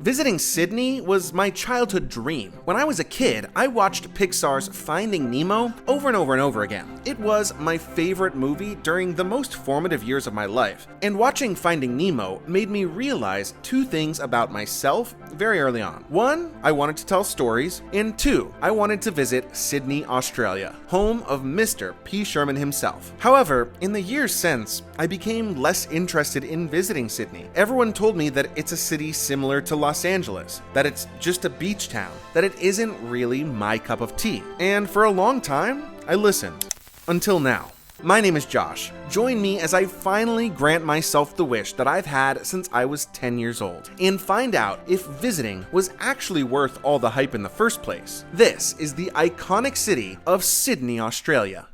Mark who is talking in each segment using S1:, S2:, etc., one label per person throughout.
S1: Visiting Sydney was my childhood dream. When I was a kid, I watched Pixar's Finding Nemo over and over and over again. It was my favorite movie during the most formative years of my life, and watching Finding Nemo made me realize two things about myself very early on. One, I wanted to tell stories, and two, I wanted to visit Sydney, Australia, home of Mr. P. Sherman himself. However, in the years since, I became less interested in visiting Sydney. Everyone told me that it's a city similar to Los Angeles, that it's just a beach town, that it isn't really my cup of tea. And for a long time, I listened. Until now. My name is Josh. Join me as I finally grant myself the wish that I've had since I was 10 years old, and find out if visiting was actually worth all the hype in the first place. This is the iconic city of Sydney, Australia.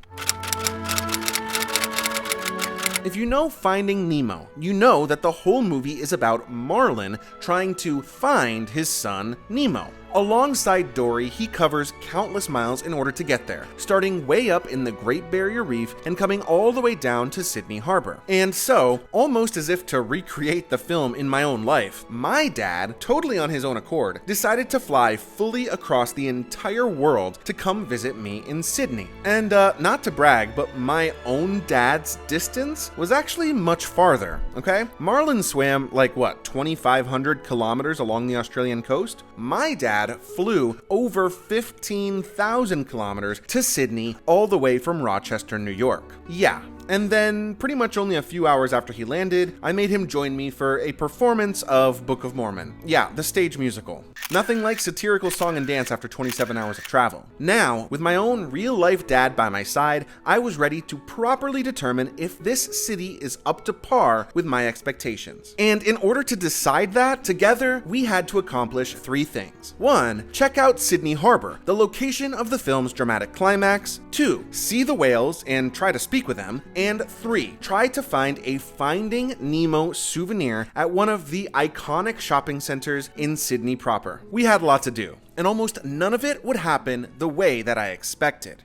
S1: If you know Finding Nemo, you know that the whole movie is about Marlin trying to find his son Nemo. Alongside Dory, he covers countless miles in order to get there, starting way up in the Great Barrier Reef and coming all the way down to Sydney Harbor. And so, almost as if to recreate the film in my own life, my dad, totally on his own accord, decided to fly fully across the entire world to come visit me in Sydney. And not to brag, but my own dad's distance was actually much farther, okay? Marlin swam 2,500 kilometers along the Australian coast. My dad flew over 15,000 kilometers to Sydney, all the way from Rochester, New York. Yeah. And then, pretty much only a few hours after he landed, I made him join me for a performance of Book of Mormon. Yeah, the stage musical. Nothing like satirical song and dance after 27 hours of travel. Now, with my own real-life dad by my side, I was ready to properly determine if this city is up to par with my expectations. And in order to decide that, together, we had to accomplish three things. 1. Check out Sydney Harbor, the location of the film's dramatic climax. 2. See the whales and try to speak with them. And 3. Try to find a Finding Nemo souvenir at one of the iconic shopping centers in Sydney proper. We had a lot to do, and almost none of it would happen the way that I expected.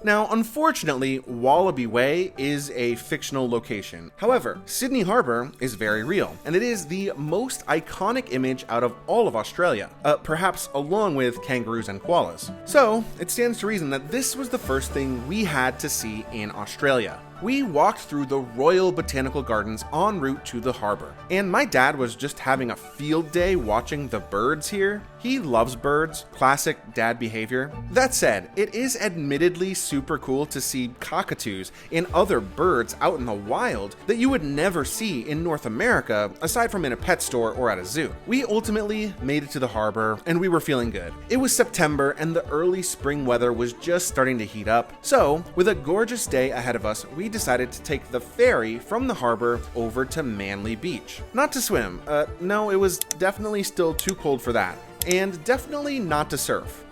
S1: Now, unfortunately, Wallaby Way is a fictional location. However, Sydney Harbor is very real, and it is the most iconic image out of all of Australia, perhaps along with kangaroos and koalas. So, it stands to reason that this was the first thing we had to see in Australia. We walked through the Royal Botanical Gardens en route to the harbor, and my dad was just having a field day watching the birds here. He loves birds, classic dad behavior. That said, it is admittedly super cool to see cockatoos and other birds out in the wild that you would never see in North America aside from in a pet store or at a zoo. We ultimately made it to the harbor, and we were feeling good. It was September, and the early spring weather was just starting to heat up. So, with a gorgeous day ahead of us, we decided to take the ferry from the harbor over to Manly Beach. Not to swim, no, it was definitely still too cold for that. And definitely not to surf.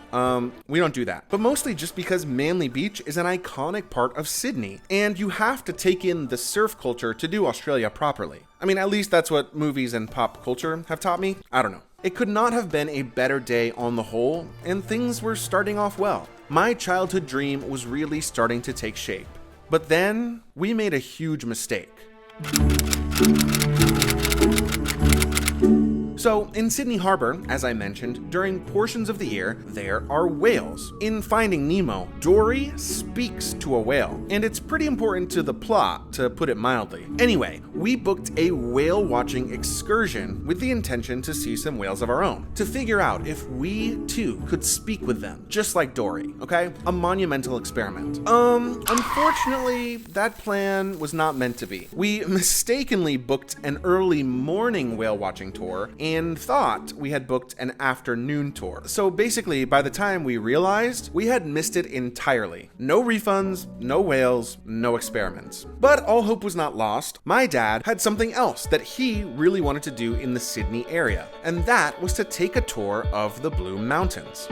S1: We don't do that. But mostly just because Manly Beach is an iconic part of Sydney, and you have to take in the surf culture to do Australia properly. I mean, at least that's what movies and pop culture have taught me. I don't know. It could not have been a better day on the whole, and things were starting off well. My childhood dream was really starting to take shape. But then, we made a huge mistake. So, in Sydney Harbor, as I mentioned, during portions of the year, there are whales. In Finding Nemo, Dory speaks to a whale, and it's pretty important to the plot, to put it mildly. Anyway, we booked a whale-watching excursion with the intention to see some whales of our own, to figure out if we, too, could speak with them, just like Dory, okay? A monumental experiment. Unfortunately, that plan was not meant to be. We mistakenly booked an early morning whale-watching tour, and thought we had booked an afternoon tour. So basically, by the time we realized, we had missed it entirely. No refunds, no whales, no experiments. But all hope was not lost. My dad had something else that he really wanted to do in the Sydney area, and that was to take a tour of the Blue Mountains.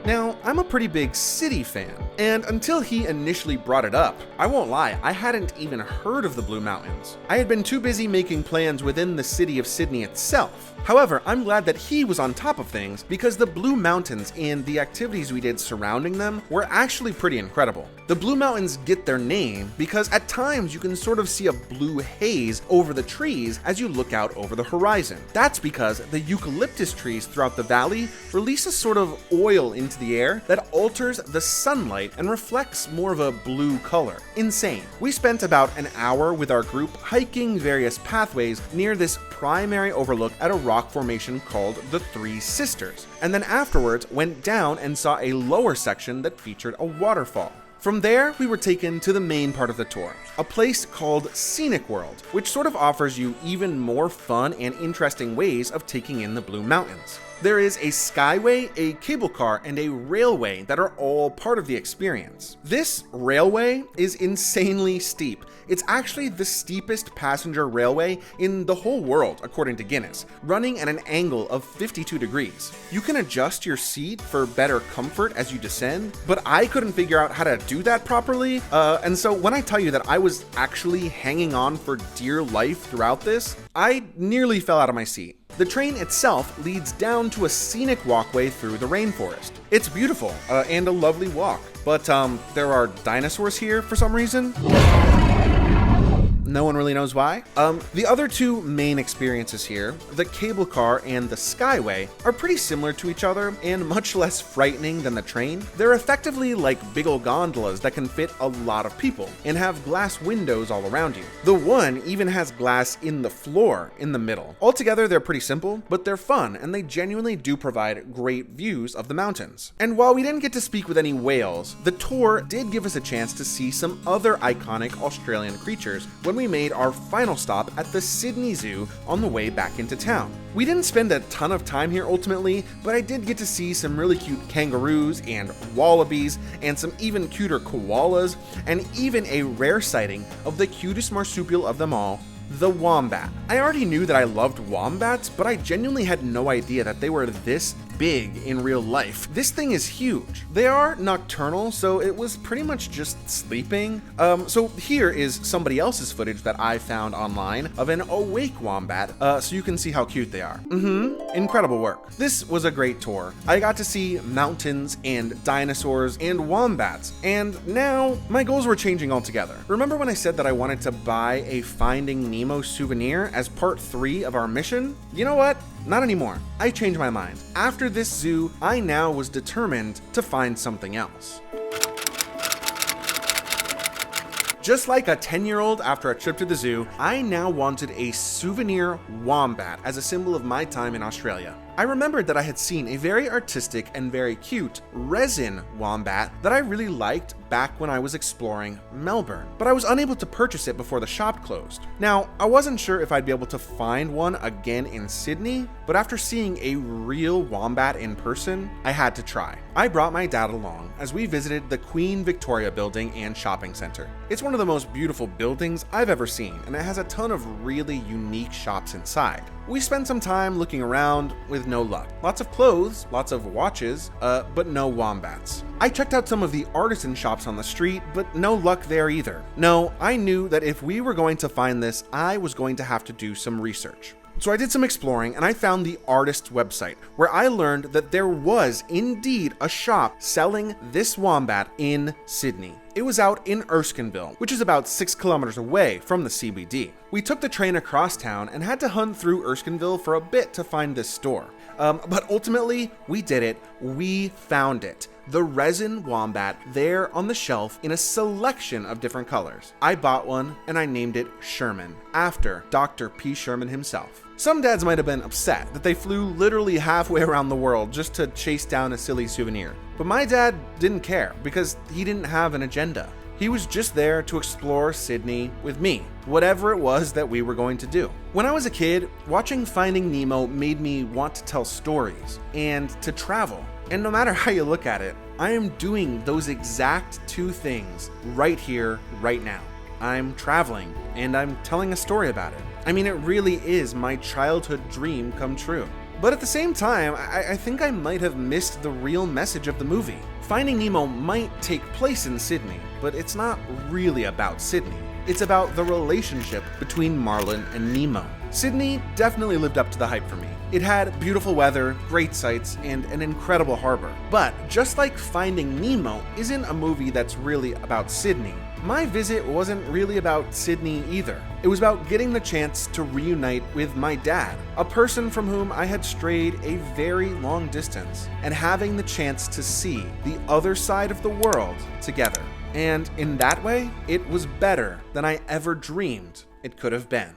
S1: Now, I'm a pretty big city fan, And until he initially brought it up, I won't lie, I hadn't even heard of the Blue Mountains. I had been too busy making plans within the city of Sydney itself. However, I'm glad that he was on top of things because the Blue Mountains and the activities we did surrounding them were actually pretty incredible. The Blue Mountains get their name because at times you can sort of see a blue haze over the trees as you look out over the horizon. That's because the eucalyptus trees throughout the valley release a sort of oil into the air that alters the sunlight and reflects more of a blue color. Insane. We spent about an hour with our group hiking various pathways near this primary overlook at a rock formation called the Three Sisters, and then afterwards went down and saw a lower section that featured a waterfall. From there, we were taken to the main part of the tour, a place called Scenic World, which sort of offers you even more fun and interesting ways of taking in the Blue Mountains. There is a skyway, a cable car, and a railway that are all part of the experience. This railway is insanely steep. It's actually the steepest passenger railway in the whole world, according to Guinness, running at an angle of 52 degrees. You can adjust your seat for better comfort as you descend, but I couldn't figure out how to do that properly, and so when I tell you that I was actually hanging on for dear life throughout this, I nearly fell out of my seat. The train itself leads down to a scenic walkway through the rainforest. It's beautiful, and a lovely walk, but there are dinosaurs here for some reason. No one really knows why. The other two main experiences here, the cable car and the skyway, are pretty similar to each other and much less frightening than the train. They're effectively like big ol' gondolas that can fit a lot of people and have glass windows all around you. The one even has glass in the floor in the middle. Altogether, they're pretty simple, but they're fun and they genuinely do provide great views of the mountains. And while we didn't get to speak with any whales, the tour did give us a chance to see some other iconic Australian creatures when we made our final stop at the Sydney Zoo on the way back into town. We didn't spend a ton of time here ultimately, but I did get to see some really cute kangaroos and wallabies and some even cuter koalas and even a rare sighting of the cutest marsupial of them all, the wombat. I already knew that I loved wombats, but I genuinely had no idea that they were this big in real life. This thing is huge. They are nocturnal, so it was pretty much just sleeping. So here is somebody else's footage that I found online of an awake wombat, so you can see how cute they are. Incredible work. This was a great tour. I got to see mountains and dinosaurs and wombats, and now my goals were changing altogether. Remember when I said that I wanted to buy a Finding Nemo souvenir as part 3 of our mission? You know what? Not anymore. I changed my mind. After this zoo, I now was determined to find something else. Just like a 10-year-old after a trip to the zoo, I now wanted a souvenir wombat as a symbol of my time in Australia. I remembered that I had seen a very artistic and very cute resin wombat that I really liked back when I was exploring Melbourne, but I was unable to purchase it before the shop closed. Now, I wasn't sure if I'd be able to find one again in Sydney, but after seeing a real wombat in person, I had to try. I brought my dad along as we visited the Queen Victoria building and shopping center. It's one of the most beautiful buildings I've ever seen, and it has a ton of really unique shops inside. We spent some time looking around with no luck. Lots of clothes, lots of watches, but no wombats. I checked out some of the artisan shops on the street, but no luck there either. No, I knew that if we were going to find this, I was going to have to do some research. So I did some exploring and I found the artist's website, where I learned that there was indeed a shop selling this wombat in Sydney. It was out in Erskineville, which is about 6 kilometers away from the CBD. We took the train across town and had to hunt through Erskineville for a bit to find this store. But ultimately, we did it. We found it. The resin wombat there on the shelf in a selection of different colors. I bought one and I named it Sherman, after Dr. P. Sherman himself. Some dads might have been upset that they flew literally halfway around the world just to chase down a silly souvenir. But my dad didn't care because he didn't have an agenda. He was just there to explore Sydney with me, whatever it was that we were going to do. When I was a kid, watching Finding Nemo made me want to tell stories and to travel. And no matter how you look at it, I am doing those exact two things right here, right now. I'm traveling and I'm telling a story about it. I mean, it really is my childhood dream come true. But at the same time, I think I might have missed the real message of the movie. Finding Nemo might take place in Sydney, but it's not really about Sydney. It's about the relationship between Marlin and Nemo. Sydney definitely lived up to the hype for me. It had beautiful weather, great sights, and an incredible harbor. But just like Finding Nemo isn't a movie that's really about Sydney, my visit wasn't really about Sydney either. It was about getting the chance to reunite with my dad, a person from whom I had strayed a very long distance, and having the chance to see the other side of the world together. And in that way, it was better than I ever dreamed it could have been.